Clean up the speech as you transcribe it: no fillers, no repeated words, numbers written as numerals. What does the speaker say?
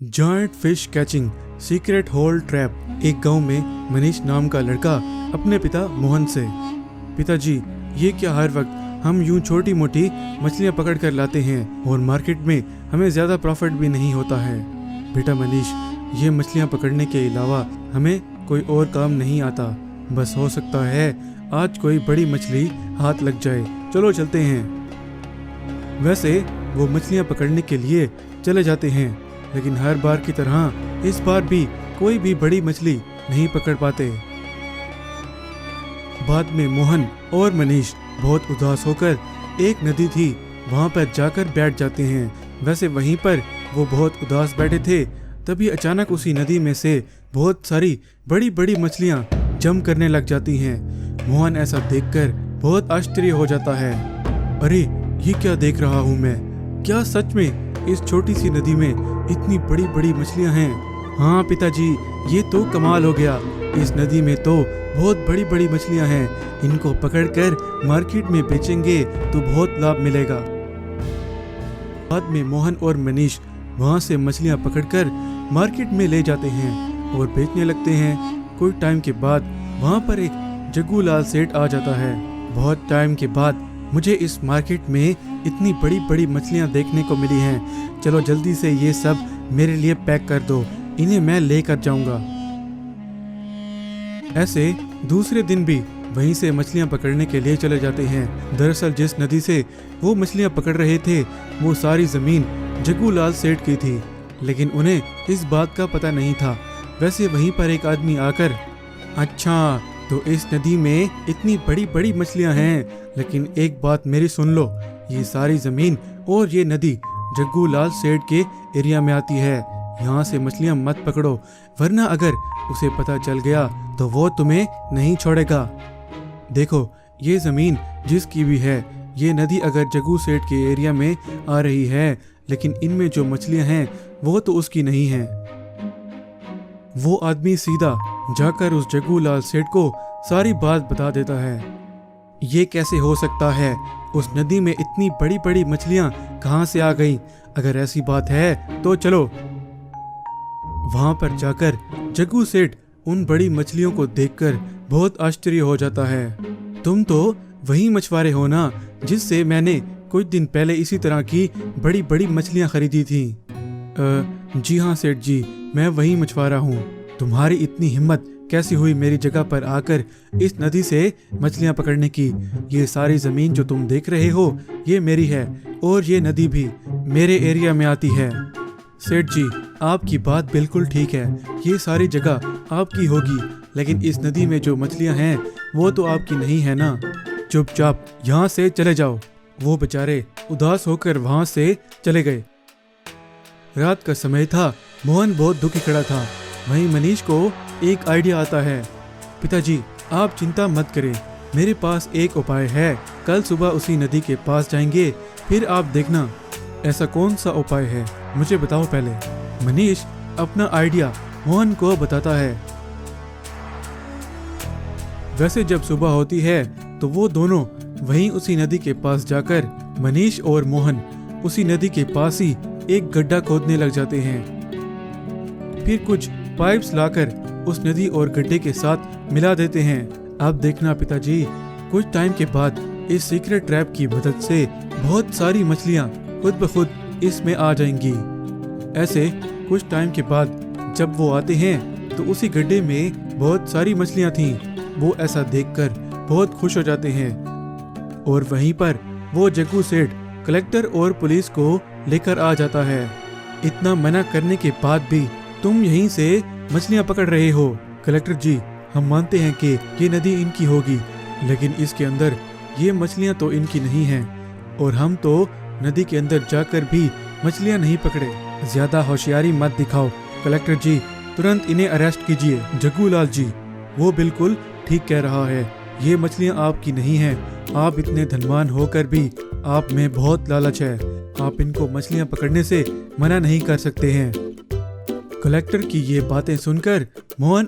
Giant fish catching secret hole trap. एक गांव में मनीष नाम का लड़का अपने पिता मोहन से, पिताजी ये क्या हर वक्त हम यूं छोटी मोटी मछलियां पकड़ कर लाते हैं और मार्केट में हमें ज़्यादा प्रॉफिट भी नहीं होता है। बेटा मनीष, ये मछलियां पकड़ने के अलावा हमें कोई और काम नहीं आता। बस हो सकता है आज कोई बड़ी मछली हाथ लग जाए। चलो चलते हैं। वैसे वो मछलियां पकड़ने के लिए चले जाते हैं, लेकिन हर बार की तरह इस बार भी कोई भी बड़ी मछली नहीं पकड़ पाते। बाद में मोहन और मनीष बहुत उदास होकर एक नदी थी वहां पर जाकर बैठ जाते हैं। वैसे वहीं पर वो बहुत उदास बैठे थे, तभी अचानक उसी नदी में से बहुत सारी बड़ी बड़ी मछलियां जंप करने लग जाती हैं। मोहन ऐसा देखकर बहुत आश्चर्य हो जाता है। अरे ये क्या देख रहा हूँ मैं? क्या सच में इस छोटी सी नदी में इतनी बड़ी बड़ी मछलियां हैं? हाँ पिताजी, ये तो कमाल हो गया। इस नदी में तो बहुत बड़ी बड़ी मछलियां हैं। इनको पकड़कर मार्केट में बेचेंगे तो बहुत लाभ मिलेगा। बाद में मोहन और मनीष वहां से मछलियां पकड़कर मार्केट में ले जाते हैं और बेचने लगते हैं। कुछ टाइम के बाद वहां पर एक जग्गूलाल सेठ आ जाता है। बहुत टाइम के बाद मुझे इस मार्केट में इतनी बड़ी बड़ी मछलियां देखने को मिली हैं। चलो जल्दी से ये सब मेरे लिए पैक कर दो, इन्हें मैं लेकर जाऊंगा। ऐसे दूसरे दिन भी वहीं से मछलियां पकड़ने के लिए चले जाते हैं। दरअसल जिस नदी से वो मछलियां पकड़ रहे थे वो सारी जमीन जग्गूलाल सेठ की थी, लेकिन उन्हें इस बात का पता नहीं था। वैसे वहीं पर एक आदमी आकर, अच्छा तो इस नदी में इतनी बड़ी बड़ी मछलियां हैं, लेकिन एक बात मेरी सुन लो, ये सारी जमीन और ये नदी जग्गूलाल सेठ के एरिया में आती है। यहाँ से मछलियां मत पकड़ो, वरना अगर उसे पता चल गया तो वो तुम्हें नहीं छोड़ेगा। देखो ये जमीन जिसकी भी है, ये नदी अगर जग्गू सेठ के एरिया में आ रही है, लेकिन इनमें जो मछलियां हैं वो तो उसकी नहीं है। वो आदमी सीधा जाकर उस जग्गूलाल सेठ को सारी बात बता देता है। ये कैसे हो सकता है? उस नदी में इतनी बड़ी बड़ी मछलियां कहां से आ गईं? अगर ऐसी बात है तो चलो। वहां पर जाकर जग्गू सेठ उन बड़ी मछलियों को देखकर बहुत आश्चर्य हो जाता है। तुम तो वही मछुआरे हो ना जिससे मैंने कुछ दिन पहले इसी तरह की बड़ी बड़ी मछलियां खरीदी थी? जी हाँ सेठ जी, मैं वही मछुआरा हूँ। तुम्हारी इतनी हिम्मत कैसी हुई मेरी जगह पर आकर इस नदी से मछलियां पकड़ने की? ये सारी जमीन जो तुम देख रहे हो ये मेरी है, और ये नदी भी मेरे एरिया में आती है। सेठ जी आपकी बात बिल्कुल ठीक है, ये सारी जगह आपकी होगी, लेकिन इस नदी में जो मछलियां हैं वो तो आपकी नहीं है ना। चुपचाप यहाँ से चले जाओ। वो बेचारे उदास होकर वहां से चले गए। रात का समय था। मोहन बहुत दुखी खड़ा था। वहीं मनीष को एक आइडिया आता है। पिताजी आप चिंता मत करें, मेरे पास एक उपाय है। कल सुबह उसी नदी के पास जाएंगे, फिर आप देखना। ऐसा कौन सा उपाय है मुझे बताओ पहले। मनीष अपना आइडिया मोहन को बताता है। वैसे जब सुबह होती है तो वो दोनों वहीं उसी नदी के पास जाकर मनीष और मोहन उसी नदी के पास ही एक गड्ढा खोदने लग जाते हैं। फिर कुछ पाइप्स लाकर उस नदी और गड्ढे के साथ मिला देते हैं। अब देखना पिताजी, कुछ टाइम के बाद इस सीक्रेट ट्रैप की मदद से बहुत सारी मछलियां खुद ब खुद इसमें आ जाएंगी। ऐसे कुछ टाइम के बाद जब वो आते हैं तो उसी गड्ढे में बहुत सारी मछलियां थीं। वो ऐसा देखकर बहुत खुश हो जाते हैं, और वहीं पर वो जग्गू सेठ कलेक्टर और पुलिस को लेकर आ जाता है। इतना मना करने के बाद भी तुम यहीं से मछलियां पकड़ रहे हो। कलेक्टर जी हम मानते हैं कि ये नदी इनकी होगी, लेकिन इसके अंदर ये मछलियां तो इनकी नहीं हैं, और हम तो नदी के अंदर जाकर भी मछलियां नहीं पकड़े। ज्यादा होशियारी मत दिखाओ कलेक्टर जी, तुरंत इन्हें अरेस्ट कीजिए। जग्गूलाल जी वो बिल्कुल ठीक कह रहा है, ये मछलियां आपकी नहीं हैं। आप इतने धनवान होकर भी आप में बहुत लालच है। आप इनको मछलियां पकड़ने से मना नहीं कर सकते हैं। कलेक्टर की ये बातें सुनकर मोहन